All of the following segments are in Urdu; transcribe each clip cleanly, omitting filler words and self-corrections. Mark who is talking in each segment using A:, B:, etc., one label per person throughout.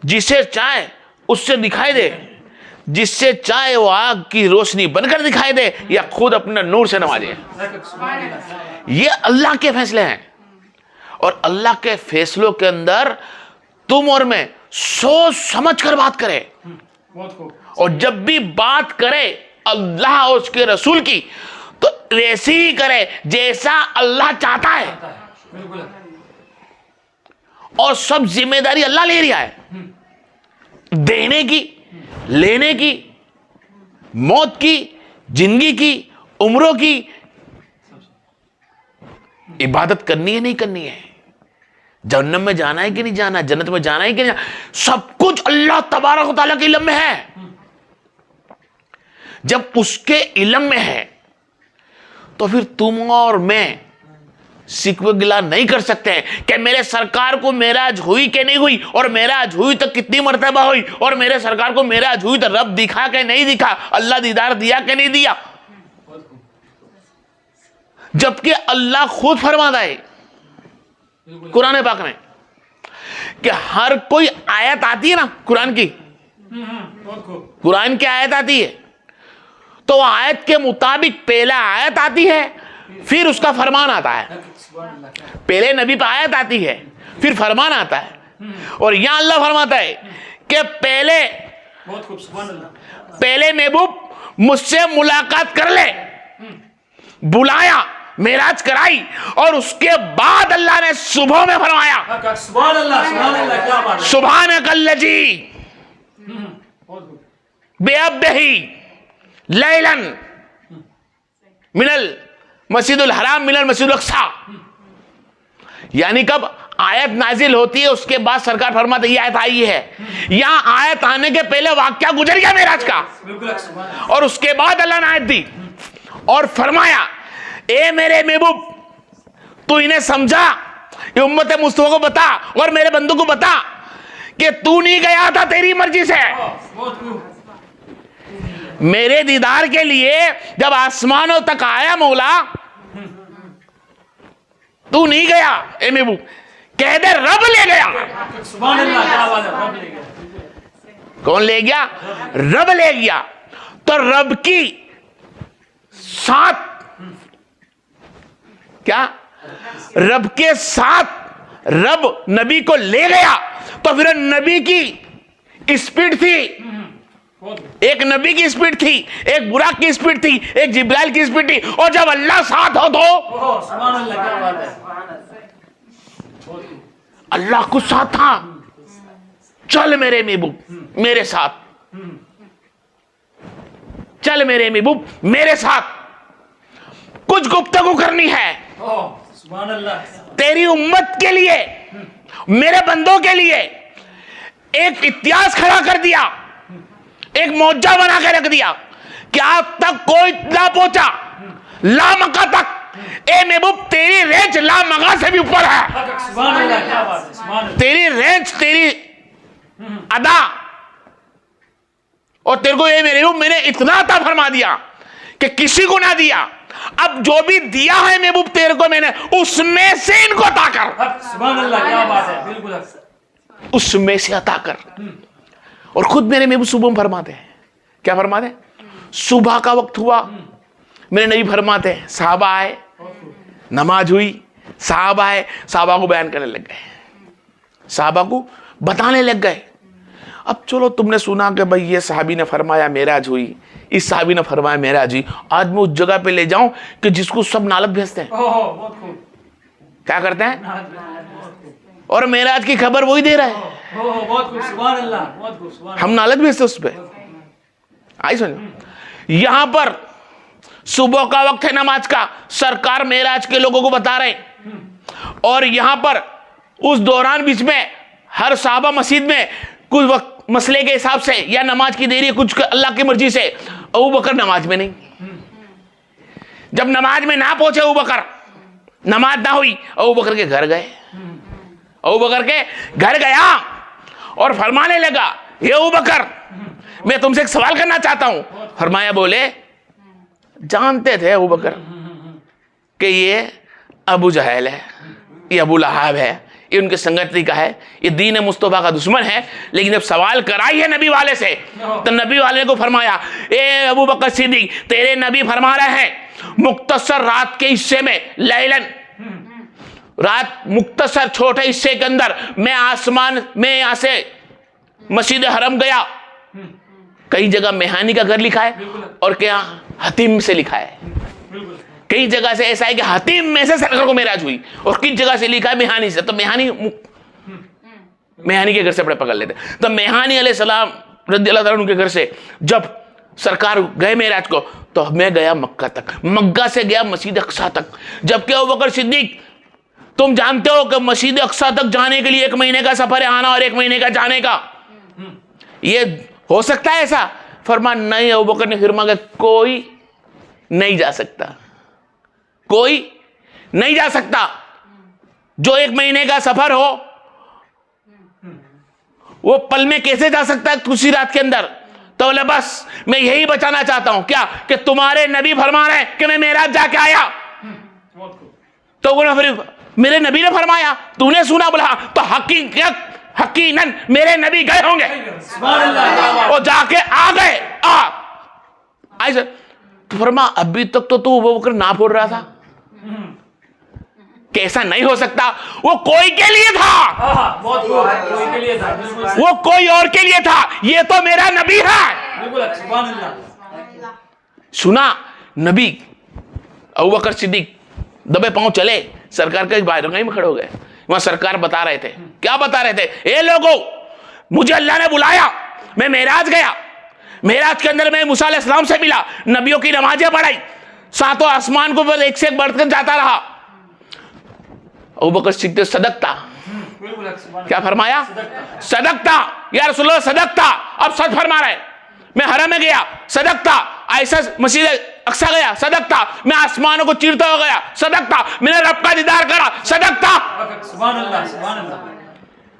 A: جسے چاہے اس سے دکھائی دے، جس سے چاہے وہ آگ کی روشنی بن کر دکھائی دے یا خود اپنے نور سے نوازے. یہ اللہ کے فیصلے ہیں، اور اللہ کے فیصلوں کے اندر تم اور میں سوچ سمجھ کر بات کرے، اور جب بھی بات کرے اللہ اور اس کے رسول کی تو ویسی ہی کرے جیسا اللہ چاہتا ہے، اور سب ذمہ داری اللہ لے رہا ہے، دینے کی، لینے کی، موت کی، زندگی کی، عمروں کی، عبادت کرنی ہے نہیں کرنی ہے، جہنم میں جانا ہے کہ نہیں جانا، جنت میں جانا ہے کہ نہیں جانا، سب کچھ اللہ تبارک و تعالیٰ کے علم میں ہے. جب اس کے علم میں ہے تو پھر تم اور میں شکوہ گلا نہیں کر سکتے کہ میرے سرکار کو معراج ہوئی کہ نہیں ہوئی، اور معراج ہوئی تو کتنی مرتبہ ہوئی، اور میرے سرکار کو معراج ہوئی تو رب دکھا کہ نہیں دکھا، اللہ دیدار دیا کہ نہیں دیا. جبکہ اللہ خود فرماتا ہے قرآن پاک میں کہ ہر کوئی آیت آتی ہے نا قرآن کی، قرآن کی آیت آتی ہے تو وہ آیت کے مطابق پہلا آیت آتی ہے پھر اس کا فرمان آتا ہے. پہلے نبی پہ آیت آتی ہے پھر فرمان آتا ہے، اور یہاں اللہ فرماتا ہے کہ پہلے محبوب مجھ سے ملاقات کر لے، بلایا، معراج کرائی، اور اس کے بعد اللہ نے صبح میں فرمایا سبحانک الذی بعبدہ لیلا من المسجد الحرام من المسجد الاقصی. یعنی کب آیت نازل ہوتی ہے اس کے بعد سرکار فرماتے یہ آیت آئی ہے. یہاں آیت آنے کے پہلے واقعہ گزر گیا معراج کا، اور اس کے بعد اللہ نے آیت دی اور فرمایا اے میرے محبوب تو انہیں سمجھا، یہ امت مصطفیٰ کو بتا اور میرے بندوں کو بتا کہ تو نہیں گیا تھا تیری مرضی سے، میرے دیدار کے لیے جب آسمانوں تک آیا مولا تو نہیں گیا. اے محبوب کہہ دے رب لے گیا. کون لے گیا؟ رب لے گیا. تو رب کی ساتھ کیا، رب کے ساتھ رب نبی کو لے گیا تو پھر نبی کی اسپیڈ تھی، ایک نبی کی اسپیڈ تھی، ایک براق کی اسپیڈ تھی، ایک جبرائیل کی اسپیڈ تھی، اور جب اللہ ساتھ ہو تو اللہ کچھ ساتھ تھا. چل میرے محبوب میرے ساتھ، چل میرے محبوب میرے ساتھ، کچھ گفتگو کرنی ہے تیری امت کے لیے، میرے بندوں کے لیے. ایک اتہاس کھڑا کر دیا، ایک معجزہ بنا کے رکھ دیا کہ آج تک کوئی نہ پہنچا لامکہ تک. اے محبوب تیری رینج لامکہ سے بھی اوپر ہے، تیری رینج، تیری ادا، اور تیرے کو اے میرے محبوب میں نے اتنا عطا فرما دیا کہ کسی کو نہ دیا. اب جو بھی دیا ہے محبوب تیرے کو میں نے اس میں سے ان کو عطا کر، اس میں سے عطا کر. اور خود میرے محبوب صبح میں فرماتے ہیں، کیا فرماتے ہیں؟ صبح کا وقت ہوا میرے نبی فرماتے ہیں صحابہ آئے، نماز ہوئی، صحابہ آئے، صحابہ کو بیان کرنے لگ گئے، صحابہ کو بتانے لگ گئے. اب چلو تم نے سنا کہ بھئی یہ صحابی نے فرمایا معراج ہوئی، اس صحابی نے فرمایا معراج ہوئی، آج میں اس جگہ پہ لے جاؤں کہ جس کو سب نالت بھیجتے ہیں. کیا کرتے ہیں؟ اور معراج کی خبر وہی دے رہا ہے، ہم نالت بھیجتے اس پہ. آئی سمجھ؟ یہاں پر صبح کا وقت ہے نماز کا، سرکار معراج کے لوگوں کو بتا رہے ہیں، اور یہاں پر اس دوران بیچ میں ہر صحابہ مسجد میں کچھ وقت مسئلے کے حساب سے یا نماز کی دیری کچھ اللہ کی مرضی سے ابو بکر نماز میں نہیں. جب نماز میں نہ پہنچے ابو بکر، نماز نہ ہوئی، ابو بکر کے گھر گئے، ابو بکر کے گھر گیا اور فرمانے لگا یہ ابو بکر میں تم سے ایک سوال کرنا چاہتا ہوں. فرمایا بولے. جانتے تھے ابو بکر کہ یہ ابو جہل ہے، یہ ابو لہب ہے، یہ ان کے سنگتی کا ہے, یہ دین مصطفیٰ کا دشمن ہے. لیکن جب سوال کرائی ہے نبی والے سے تو نبی والے کو فرمایا, اے ابو بکر صدیق, تیرے نبی فرما رہے ہیں مختصر رات کے حصے میں, لیلن, رات مختصر چھوٹے حصے کے اندر میں آسمان میں یہاں سے مسجد حرم گیا. کئی جگہ میہانی کا گھر لکھا ہے اور کیا حتیم سے لکھا ہے. کئی جگہ سے ایسا ہے کہ حتیم میں سے سرکار کو معراج ہوئی, اور کس جگہ سے لکھا ہے میہانی سے. تو میہانی کے گھر سے اپنے پکڑ لیتے. تو میہانی علیہ السلام رضی اللہ تعالیٰ عنہ کے گھر سے جب سرکار گئے معراج کو تو میں گیا مکہ تک, مکہ سے گیا مسجد اقصیٰ تک. جبکہ ابوبکر صدیق تم جانتے ہو کہ مسجد اقصیٰ تک جانے کے لیے 1 مہینے کا سفر ہے, آنا اور 1 مہینے کا جانے کا. یہ ہو سکتا ہے ایسا؟ فرما نہیں. ابوبکر نے فرمایا کہ کوئی نہیں جا سکتا, کوئی نہیں جا سکتا. جو 1 مہینے کا سفر ہو وہ پل میں کیسے جا سکتا ہے کسی رات کے اندر؟ تو بولے بس میں یہی بچانا چاہتا ہوں. کیا کہ تمہارے نبی فرما رہے ہیں کہ میں معراج جا کے آیا. تو میرے نبی نے فرمایا, تو نے سنا؟ بولا تو حقیقاً میرے نبی گئے ہوں گے اور جا کے آ گئے. تو فرما ابھی تک تو ابو بکر نہ پڑھ رہا تھا کہ ایسا نہیں ہو سکتا. وہ کوئی کے لیے تھا, وہ کوئی اور کے لیے تھا, یہ تو میرا نبی ہے. سنا نبی ابو بکر صدیق دبے پاؤں چلے, سرکار کے باہر میں کھڑے ہو گئے. وہاں سرکار بتا رہے تھے, کیا بتا رہے تھے؟ اے لوگوں, مجھے اللہ نے بلایا, میں معراج گیا, معراج کے اندر میں موسیٰ علیہ السلام سے ملا, نبیوں کی نمازیں پڑھائی, 7 آسمان کو ایک سے ایک بڑھ کر جاتا رہا. ابو بکر صدیق صدقتا, کیا فرمایا؟ صدقتا یا رسول اللہ, صدقتا. اب سچ فرما رہے, میں حرم میں گیا, صدقتا. ایسا مسجد اقصیٰ گیا, صدقتا. میں آسمانوں کو چیرتا ہو گیا, صدقتا. میں نے رب کا دیدار کرا, صدقتا.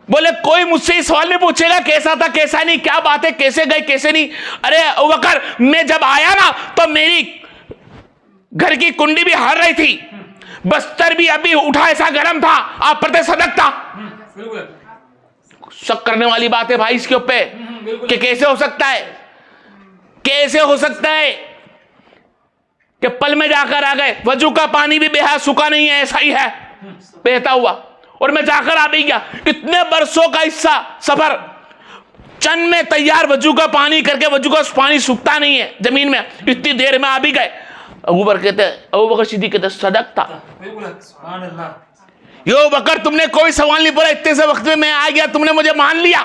A: بولے کوئی مجھ سے یہ سوال نہیں پوچھے گا کیسا تھا کیسا نہیں, کیا بات ہے, کیسے گئے کیسے نہیں. ارے ابو بکر, میں جب آیا نا تو میری گھر کی کنڈی بھی ہر رہی تھی, بستر بھی ابھی اٹھا ایسا گرم تھا, آپ پڑھتے صدقتا. شک کرنے والی بات ہے بھائی اس کے اوپر کہ کیسے ہو سکتا ہے, کیسے ہو سکتا ہے کہ پل میں جا کر آ گئے. وضو کا پانی بھی بے حد سکا نہیں ہے, ایسا ہی ہے بہتا ہوا, اور میں جا کر آ بھی گیا. اتنے برسوں کا حصہ سفر, چند میں تیار وضو کا پانی کر کے, وضو کا پانی سوکھتا نہیں ہے زمین میں, اتنی دیر میں آ بھی گئے. ابو بکر صدیق کہتے صدقتا. یو بکر تم نے کوئی سوال نہیں پڑا, اتنے سے وقت میں آ گیا, تم نے مجھے مان لیا.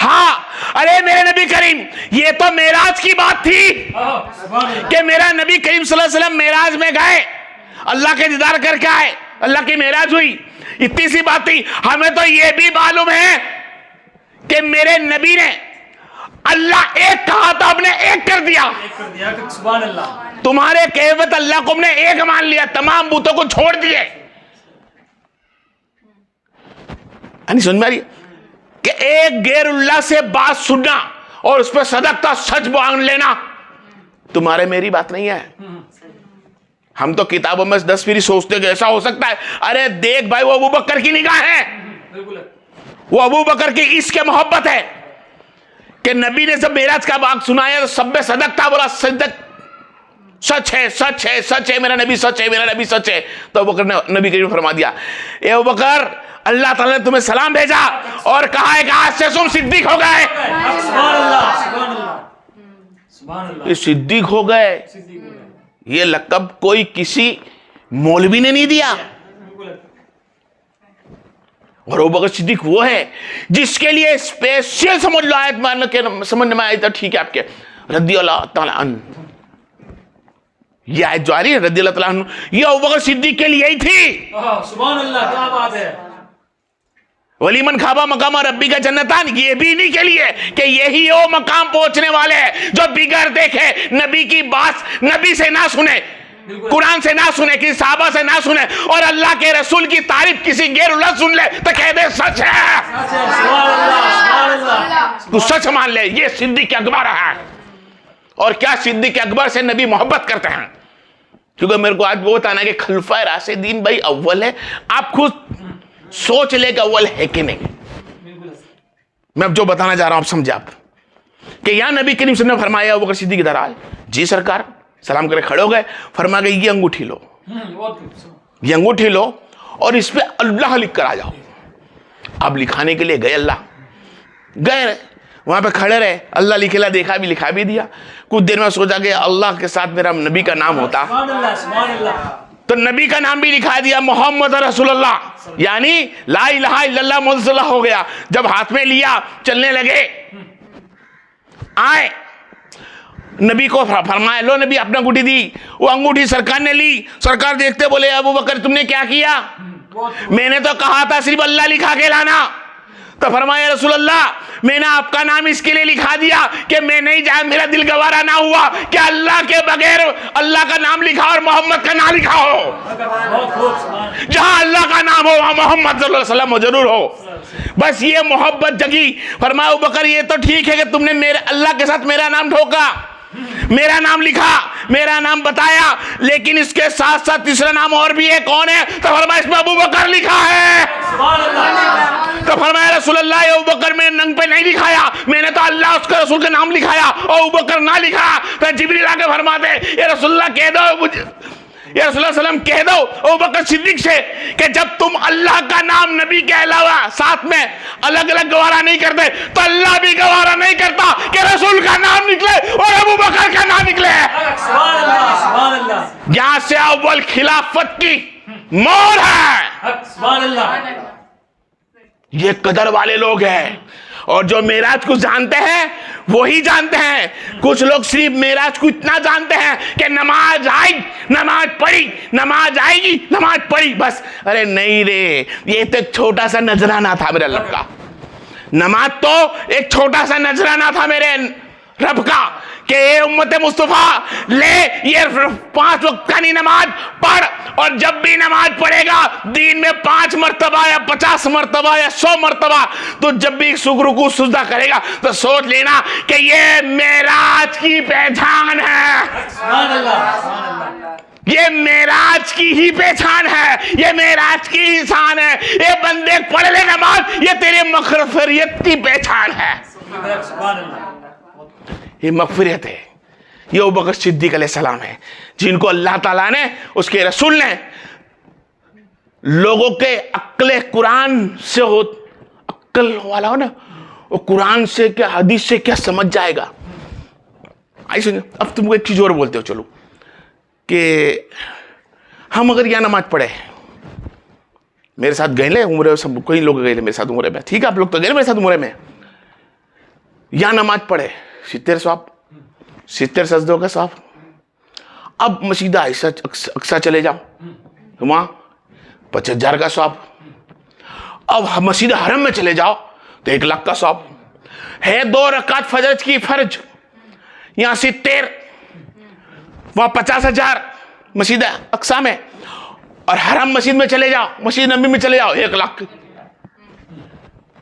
A: ہاں, ارے میرے نبی کریم, یہ تو معراج کی بات تھی کہ میرا نبی کریم صلی اللہ علیہ وسلم معراج میں گئے, اللہ کے دیدار کر کے آئے, اللہ کی معراج ہوئی, اتنی سی بات تھی. ہمیں تو یہ بھی معلوم ہے کہ میرے نبی نے اللہ ایک کہا تو ہم نے ایک کر دیا. تمہارے کہوت اللہ کو ہم نے ایک مان لیا, تمام بتوں کو چھوڑ دیے. سمجھ میں آ رہی ہے کہ ایک غیر اللہ سے بات سننا اور اس پہ صدقتا سچ مان لینا تمہارے میری بات نہیں ہے. ہم تو کتابوں میں 10 پھر سوچتے کہ ایسا ہو سکتا ہے. ارے دیکھ بھائی, وہ ابو بکر کی نگاہ ہے, وہ ابو بکر کی اس کے محبت ہے کہ نبی نے جب معراج کا بات سنایا تو سب میں صدقتا بولا, صدق, سچ ہے, سچ ہے, سچ ہے, میرا نبی سچ ہے, میرا نبی سچ ہے. تو ابو بکر نے نبی کریم فرما دیا, اے ابو بکر, اللہ تعالیٰ نے تمہیں سلام بھیجا اور کہا ہے کہ آج سے تم صدیق ہو گئے. یہ صدیق ہو گئے, یہ لقب کوئی کسی مولوی نے نہیں دیا. اور ابو بکر صدیق وہ ہے جس کے لیے اسپیشل سمجھ لو آیت ماننے کے سمجھ میں آئی تو ٹھیک ہے آپ کے رضی اللہ تعالیٰ عنہ, یہ آیت جو آ رہی ہے رضی اللہ تعالیٰ عنہ, یہ ابو بکر صدیق کے لیے ہی تھی.
B: سبحان اللہ, کیا بات ہے.
A: ولیمن خوابہ مقام ربی کا جنتان, یہ بھی نہیں کے لیے کہ یہی وہ مقام پہنچنے والے ہیں جو بغیر دیکھے نبی کی بات نبی سے نہ سنے, قرآن سے نہ سنے, کسی صحابہ سے نہ سنے, اور اللہ کے رسول کی تعریف کسی غیر اللہ سن لے تو کہہ دے سچ ہے, تو سچ مان لے. یہ صدیق اکبر ہے. اور کیا صدیق اکبر سے نبی محبت کرتے ہیں, کیونکہ میرے کو آج وہ بتانا کہ خلفائے راشدین بھائی اول ہے. آپ خود سوچ لے کہ اول ہے کہ نہیں. میں اب جو بتانا چاہ رہا ہوں آپ سمجھے آپ کہ یا نبی کریم صلی اللہ علیہ وسلم نے فرمایا ابو بکر صدیق ادھر آئے. جی سرکار. سلام کرے کھڑے ہو گئے. فرما گئے یہ انگوٹھی لو, یہ انگوٹھی لو اور اس پہ اللہ لکھ کر آ جاؤ. اب لکھانے کے لیے گئے, اللہ گئے وہاں پہ کھڑے رہے, اللہ لکھلا دیکھا بھی لکھا بھی دیا. کچھ دیر میں سوچا کہ اللہ کے ساتھ میرا نبی کا نام ہوتا تو نبی کا نام بھی لکھا دیا محمد رسول اللہ, یعنی لا الہ الا اللہ محمد صلی اللہ ہو گیا. جب ہاتھ میں لیا چلنے لگے, آئے نبی کو فرمایا لو نبی اپنا انگوٹھی دی. وہ انگوٹھی سرکار نے لی. سرکار دیکھتے بولے ابو بکر تم نے کیا کیا؟ میں نے تو کہا تھا صرف اللہ لکھا کے لانا. تو فرمایا رسول اللہ میں نے آپ کا نام اس کے لیے لکھا دیا کہ میں نہیں جائے, میرا دل گوارا نہ ہوا کہ اللہ کے بغیر اللہ کا نام لکھا اور محمد کا نام لکھا ہو. جہاں اللہ کا نام ہو وہاں محمد صلی اللہ علیہ وسلم ضرور ہو. بس یہ محبت جگی. فرمایا ابو بکر یہ تو ٹھیک ہے کہ تم نے میرے اللہ کے ساتھ میرا نام ٹھوکا, میرا نام لکھا, میرا نام بتایا, لیکن اس کے ساتھ ساتھ تیسرا نام اور بھی ہے, کون ہے؟ تو فرمایا اس میں ابو بکر لکھا ہے. تو فرمایا رسول اللہ ابو بکر میں ننگ پہ نہیں لکھایا, میں نے تو اللہ اس کے رسول کا نام لکھایا اور ابو بکر نہ لکھا. تو جبریل آ کے فرماتے یا رسول اللہ کہہ دو, یا رسول اللہ صلی اللہ علیہ وسلم کہہ دو ابو بکر صدیق سے کہ جب تم اللہ کا نام نبی کے علاوہ ساتھ میں الگ الگ گوارا نہیں کرتے تو اللہ بھی گوارا نہیں کرتا کہ رسول کا نام نکلے اور ابو بکر کا نام نکلے. یہاں سے اول خلافت کی مور ہے. یہ قدر والے لوگ ہیں اور جو معراج کو جانتے ہیں وہی جانتے ہیں. کچھ لوگ صرف معراج کو اتنا جانتے ہیں کہ نماز آئی نماز پڑھی, نماز آئے گی نماز پڑھی بس. ارے نہیں رے, یہ تو ایک چھوٹا سا نذرانہ تھا میرے رب کا. نماز تو ایک چھوٹا سا نذرانہ تھا میرے رب کا کہ اے امت مصطفیٰ لے یہ 5 وقت کا نماز پڑھ, اور جب بھی نماز پڑھے گا دین میں 5 مرتبہ یا 50 مرتبہ یا 100 مرتبہ تو جب بھی رکوع سجدہ کرے گا تو سوچ لینا کہ یہ معراج کی پہچان ہے, یہ معراج کی ہی پہچان ہے, یہ معراج کی ہی شان ہے. یہ بندے پڑھ لے نماز, یہ تیرے مغفرت کی پہچان ہے, یہ مغفرت ہے. یہ ابو بکر صدیق علیہ السلام ہے جن کو اللہ تعالیٰ نے اس کے رسول نے لوگوں کے عقل قرآن سے ہو, عقل والا ہو نا وہ قرآن سے کیا حدیث سے کیا سمجھ جائے گا. اب تم کو ایک چیز اور بولتے ہو چلو کہ ہم اگر یہ نماز پڑھے, میرے ساتھ گئے لے عمرے, سب کوئی لوگ گئے لے میرے ساتھ عمرے میں, ٹھیک ہے آپ لوگ تو گئے میرے ساتھ عمرے میں, یا نماز پڑھے 70 ثواب 70 سجدوں کا ثواب. اب مسجد اقصی چلے جاؤ وہاں 50,000 کا ثواب. اب مسجد حرم میں چلے جاؤ تو 1,00,000 کا ثواب ہے. 2 رکعت فجر کی فرض یہاں 70, وہاں 50,000 مسجد اقصی میں, اور حرم مسجد میں چلے جاؤ, مسجد نبی میں چلے جاؤ 1,00,000.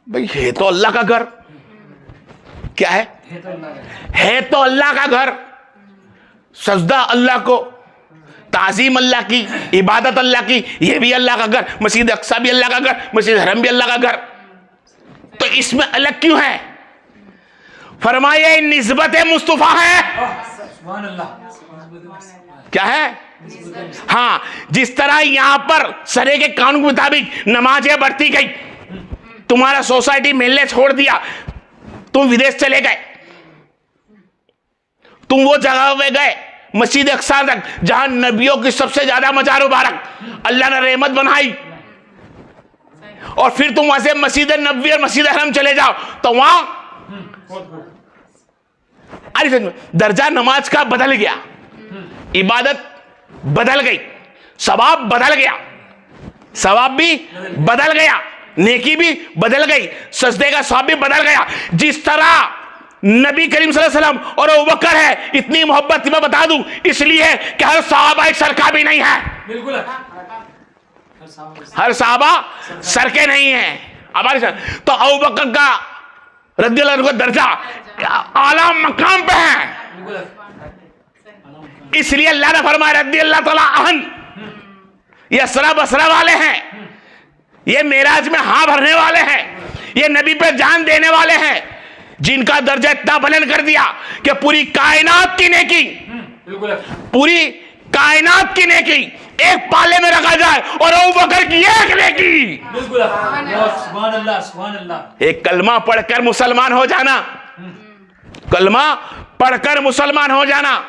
A: بھئی ہے تو اللہ کا گھر, کیا ہے تو اللہ کا گھر, سجدہ اللہ کو, تعظیم اللہ کی, عبادت اللہ کی, یہ بھی اللہ کا گھر. مسجد اقصی بھی اللہ کا گھر, مسجد حرم بھی اللہ کا گھر, تو اس میں الگ کیوں ہے؟ فرمایا نسبت مصطفیٰ ہے. کیا ہے؟ ہاں, جس طرح یہاں پر سرے کے قانون کے مطابق نمازیں بڑھتی گئی, تمہارا سوسائٹی ملنے چھوڑ دیا, تم ودیش چلے گئے, تم وہ جگہ پہ گئے مسجد اقصی تک جہاں نبیوں کی سب سے زیادہ مزار مبارک اللہ نے رحمت بنائی, اور پھر تم وہاں سے مسجد نبوی اور مسجد حرم چلے جاؤ تو وہاں درجہ نماز کا بدل گیا, عبادت بدل گئی, ثواب بدل گیا, ثواب بھی بدل گیا, نیکی بھی بدل گئی, سجدے کا ثواب بھی بدل گیا. جس طرح نبی کریم صلی اللہ علیہ وسلم اور ابو بکر ہے, اتنی محبت میں بتا دوں اس لیے کہ ہر صحابہ ایک سرکہ بھی نہیں ہے,
B: بالکل
A: ہر صحابہ سرکے نہیں ہیں. تو ابو بکر کا رضی اللہ عنہ کا درجہ اعلیٰ مقام پہ ہے, اس لیے اللہ نے فرمایا رضی اللہ تعالیٰ عنہ, یہ اسرا بصرہ والے ہیں, یہ معراج میں ہاں بھرنے والے ہیں، یہ نبی پہ جان دینے والے ہیں، جن کا درجہ اتنا بلند کر دیا کہ پوری کائنات کی نیکی، پوری کائنات کی نیکی ایک پالے میں رکھا جائے، اور ابوبکر کی ایک نیکی،
B: بالکل سبحان اللہ سبحان اللہ۔
A: ایک کلمہ پڑھ کر مسلمان ہو جانا، کلمہ پڑھ کر مسلمان ہو جانا،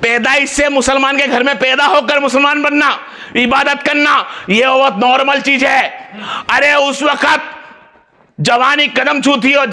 A: پیدائش سے مسلمان کے گھر میں پیدا ہو کر مسلمان بننا، عبادت کرنا، یہ بہت نارمل چیز ہے۔ ارے اس وقت جوانی قدم چھوتی ہو،